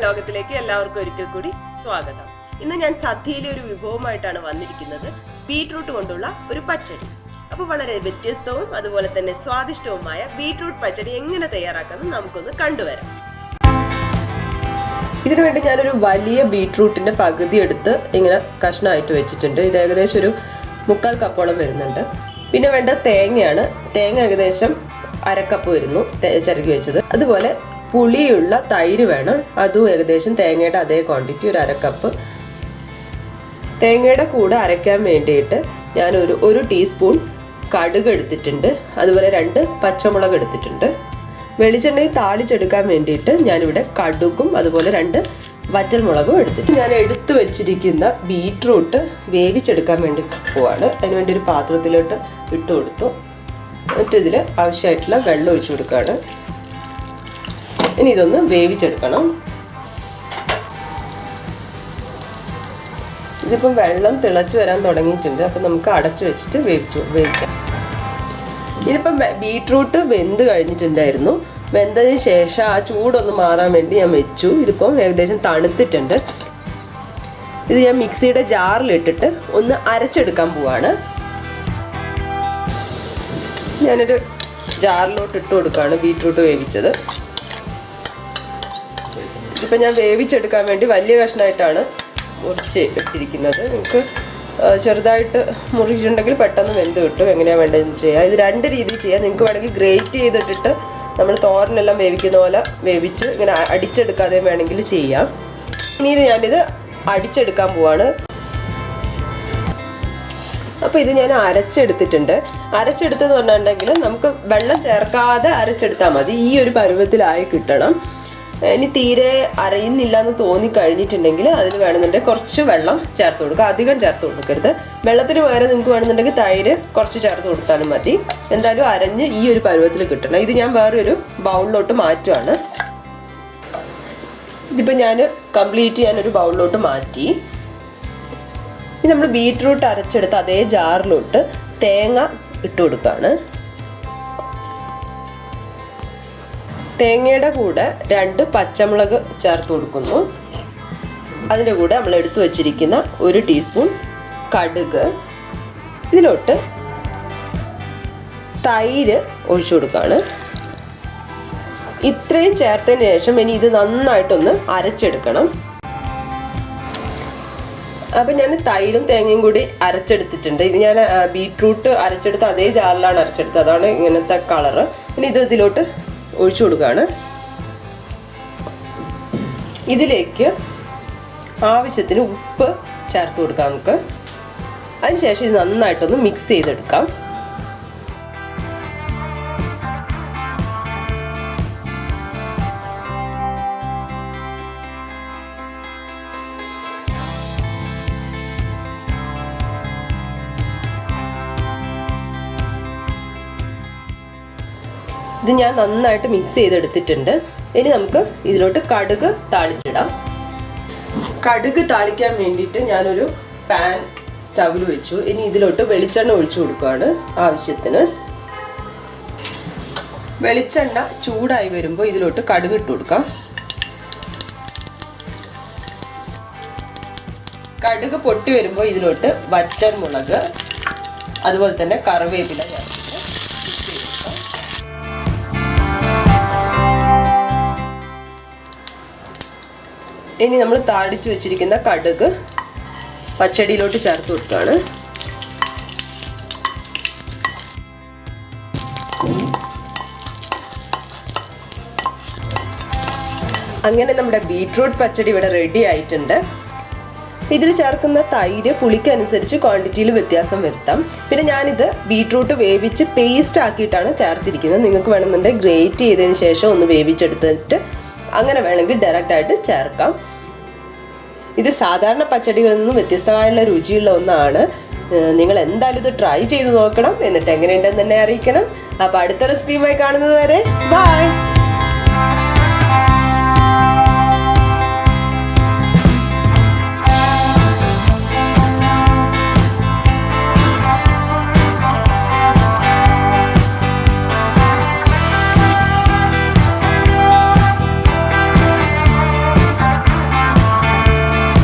ലോകത്തിലേക്ക് എല്ലാവർക്കും ഒരിക്കൽ കൂടി സ്വാഗതം. ഇന്ന് ഞാൻ സദ്യയിലെ ഒരു വിഭവമായിട്ടാണ് വന്നിരിക്കുന്നത്. ബീട്രൂട്ട് കൊണ്ടുള്ള ഒരു പച്ചടി. അപ്പോൾ വളരെ വ്യത്യസ്തവും അതുപോലെ തന്നെ സ്വാദിഷ്ടവുമായ ബീട്രൂട്ട് പച്ചടി എങ്ങനെ തയ്യാറാക്കുന്നത് നമുക്കൊന്ന് കണ്ടുവരാം. ഇതിനുവേണ്ടി ഞാനൊരു വലിയ ബീട്രൂട്ടിന്റെ പകുതി എടുത്ത് ഇങ്ങനെ കഷ്ണമായിട്ട് വെച്ചിട്ടുണ്ട്. ഇത് ഏകദേശം ഒരു 3/4 കപ്പോളം വരുന്നുണ്ട്. പിന്നെ വേണ്ട തേങ്ങയാണ്. തേങ്ങ ഏകദേശം 1/2 കപ്പ് വരുന്നു ചിരകി വെച്ചത്. അതുപോലെ പുളിയുള്ള തൈര് വേണം. അതും ഏകദേശം തേങ്ങയുടെ അതേ ക്വാണ്ടിറ്റി, ഒരു 1/2 കപ്പ്. തേങ്ങയുടെ കൂടെ അരയ്ക്കാൻ വേണ്ടിയിട്ട് ഞാൻ ഒരു ടീസ്പൂൺ കടുക് എടുത്തിട്ടുണ്ട്. അതുപോലെ 2 പച്ചമുളക് എടുത്തിട്ടുണ്ട്. വെളിച്ചെണ്ണയിൽ താളിച്ചെടുക്കാൻ വേണ്ടിയിട്ട് ഞാനിവിടെ കടുകും അതുപോലെ 2 വറ്റൽമുളകും എടുത്തിട്ട് ഞാൻ എടുത്തു വെച്ചിരിക്കുന്ന ബീട്രൂട്ട് വേവിച്ചെടുക്കാൻ വേണ്ടി പോവാണ്. അതിനുവേണ്ടി ഒരു പാത്രത്തിലോട്ട് ഇട്ട് കൊടുത്തു. എന്നിട്ട് ഇതിൽ ആവശ്യമായിട്ടുള്ള വെള്ളം ഒഴിച്ചു കൊടുക്കുകയാണ്. ഇനി ഇതൊന്ന് വേവിച്ചെടുക്കണം. ഇതിപ്പം വെള്ളം തിളച്ച് വരാൻ തുടങ്ങിയിട്ടുണ്ട്. അപ്പം നമുക്ക് അടച്ചു വെച്ചിട്ട് വേവിക്കാം. ഇതിപ്പം ബീട്രൂട്ട് വെന്ത് കഴിഞ്ഞിട്ടുണ്ടായിരുന്നു. വെന്തതിന് ശേഷം ആ ചൂടൊന്ന് മാറാൻ വേണ്ടി ഞാൻ വെച്ചു. ഇതിപ്പം ഏകദേശം തണുത്തിട്ടുണ്ട്. ഇത് ഞാൻ മിക്സിയുടെ ജാറിലിട്ടിട്ട് ഒന്ന് അരച്ചെടുക്കാൻ പോവാണ്. ഞാനൊരു ജാറിലോട്ട് ഇട്ട് കൊടുക്കുകയാണ് ബീട്രൂട്ട് വേവിച്ചത്. ഇതിപ്പോൾ ഞാൻ വേവിച്ചെടുക്കാൻ വേണ്ടി വലിയ കഷ്ണമായിട്ടാണ് മുറിച്ച് ഇട്ടിരിക്കുന്നത്. നിങ്ങൾക്ക് ചെറുതായിട്ട് മുറിച്ചിട്ടുണ്ടെങ്കിൽ പെട്ടെന്ന് വെന്ത് കിട്ടും. എങ്ങനെയാണ് വേണ്ടതെന്ന് ചെയ്യാം. ഇത് 2 രീതിയിൽ ചെയ്യാം. നിങ്ങൾക്ക് വേണമെങ്കിൽ ഗ്രേറ്റ് ചെയ്തിട്ടിട്ട് നമ്മൾ തോരനെല്ലാം വേവിക്കുന്ന പോലെ വേവിച്ച് ഇങ്ങനെ അടിച്ചെടുക്കാതെ വേണമെങ്കിൽ ചെയ്യാം. ഇനി ഞാനിത് അടിച്ചെടുക്കാൻ പോവാണ്. അപ്പോൾ ഇത് ഞാൻ അരച്ചെടുത്തിട്ടുണ്ട്. അരച്ചെടുത്തെന്ന് പറഞ്ഞിട്ടുണ്ടെങ്കിൽ നമുക്ക് വെള്ളം ചേർക്കാതെ അരച്ചെടുത്താൽ മതി. ഈ ഒരു പരുവത്തിലായി കിട്ടണം. ഇനി തീരെ അരയുന്നില്ല എന്ന് തോന്നിക്കഴിഞ്ഞിട്ടുണ്ടെങ്കിൽ അതിന് വേണമെന്നുണ്ടെങ്കിൽ കുറച്ച് വെള്ളം ചേർത്ത് കൊടുക്കുക. അധികം ചേർത്ത് കൊടുക്കരുത്. വെള്ളത്തിന് പകരം നിങ്ങൾക്ക് വേണമെന്നുണ്ടെങ്കിൽ തൈര് കുറച്ച് ചേർത്ത് കൊടുത്താലും മതി. എന്തായാലും അരഞ്ഞ് ഈ ഒരു പരുവത്തിൽ കിട്ടണം. ഇത് ഞാൻ വേറൊരു ബൗളിലോട്ട് മാറ്റുവാണ്. ഇതിപ്പോൾ ഞാനൊരു ബൗളിലോട്ട് മാറ്റി. ഇത് നമ്മൾ ബീട്രൂട്ട് അരച്ചെടുത്ത് അതേ ജാറിലോട്ട് തേങ്ങ ഇട്ട് കൊടുക്കുകയാണ്. തേങ്ങയുടെ കൂടെ 2 പച്ചമുളക് ചേർത്ത് കൊടുക്കുന്നു. അതിൻ്റെ കൂടെ നമ്മൾ എടുത്തു വച്ചിരിക്കുന്ന 1 ടീസ്പൂൺ കടുക്. ഇതിലോട്ട് തൈര് ഒഴിച്ചു കൊടുക്കുകയാണ്. ഇത്രയും ചേർത്തതിന് ശേഷം ഇനി ഇത് നന്നായിട്ടൊന്ന് അരച്ചെടുക്കണം. അപ്പം ഞാൻ തൈരും തേങ്ങയും കൂടി അരച്ചെടുത്തിട്ടുണ്ട്. ഇത് ഞാൻ ബീട്രൂട്ട് അരച്ചെടുത്ത് അതേ ജാറിലാണ് അരച്ചെടുത്തത്. അതാണ് ഇങ്ങനത്തെ കളറ്. ഇനി ഇത് ഇതിലോട്ട് ഒഴിച്ചു കൊടുക്കുകയാണ്. ഇതിലേക്ക് ആവശ്യത്തിന് ഉപ്പ് ചേർത്ത് കൊടുക്കാം നമുക്ക്. അതിനുശേഷം ഇത് നന്നായിട്ടൊന്ന് മിക്സ് ചെയ്തെടുക്കാം. ഇത് ഞാൻ നന്നായിട്ട് മിക്സ് ചെയ്തെടുത്തിട്ടുണ്ട്. ഇനി നമുക്ക് ഇതിലോട്ട് കടുക് താളിച്ചിടാം. കടുക് താളിക്കാൻ വേണ്ടിയിട്ട് ഞാനൊരു പാൻ സ്റ്റൗവിൽ വെച്ചു. ഇനി ഇതിലോട്ട് വെളിച്ചെണ്ണ ഒഴിച്ചു കൊടുക്കുകയാണ് ആവശ്യത്തിന്. വെളിച്ചെണ്ണ ചൂടായി വരുമ്പോൾ ഇതിലോട്ട് കടുക് ഇട്ട് കൊടുക്കാം. കടുക് പൊട്ടി വരുമ്പോൾ ഇതിലോട്ട് വറ്റൽമുളക് അതുപോലെ തന്നെ കറിവേപ്പില ഇനി നമ്മൾ താളിച്ചു വെച്ചിരിക്കുന്ന കടുക് പച്ചടിയിലോട്ട് ചേർത്ത് കൊടുക്കുകയാണ്. അങ്ങനെ നമ്മുടെ ബീട്രൂട്ട് പച്ചടി ഇവിടെ റെഡി ആയിട്ടുണ്ട്. ഇതിൽ ചേർക്കുന്ന തൈര് പുളിക്കനുസരിച്ച് ക്വാണ്ടിറ്റിയിൽ വ്യത്യാസം വരുത്താം. പിന്നെ ഞാനിത് ബീട്രൂട്ട് വേവിച്ച് പേസ്റ്റ് ആക്കിയിട്ടാണ് ചേർത്തിരിക്കുന്നത്. നിങ്ങൾക്ക് വേണമെന്നുണ്ടെങ്കിൽ ഗ്രേറ്റ് ചെയ്തതിന് ശേഷം ഒന്ന് വേവിച്ചെടുത്തിട്ട് അങ്ങനെ വേണമെങ്കിൽ ഡയറക്റ്റായിട്ട് ചേർക്കാം. ഇത് സാധാരണ പച്ചടികളിൽ നിന്നും വ്യത്യസ്തമായുള്ള രുചിയുള്ള ഒന്നാണ്. നിങ്ങൾ എന്തായാലും ഇത് ട്രൈ ചെയ്ത് നോക്കണം. എന്നിട്ട് എങ്ങനെയുണ്ടെന്ന് തന്നെ അറിയിക്കണം. അപ്പോൾ അടുത്ത റെസിപ്പിയുമായി കാണുന്നത് വരെ ബൈ.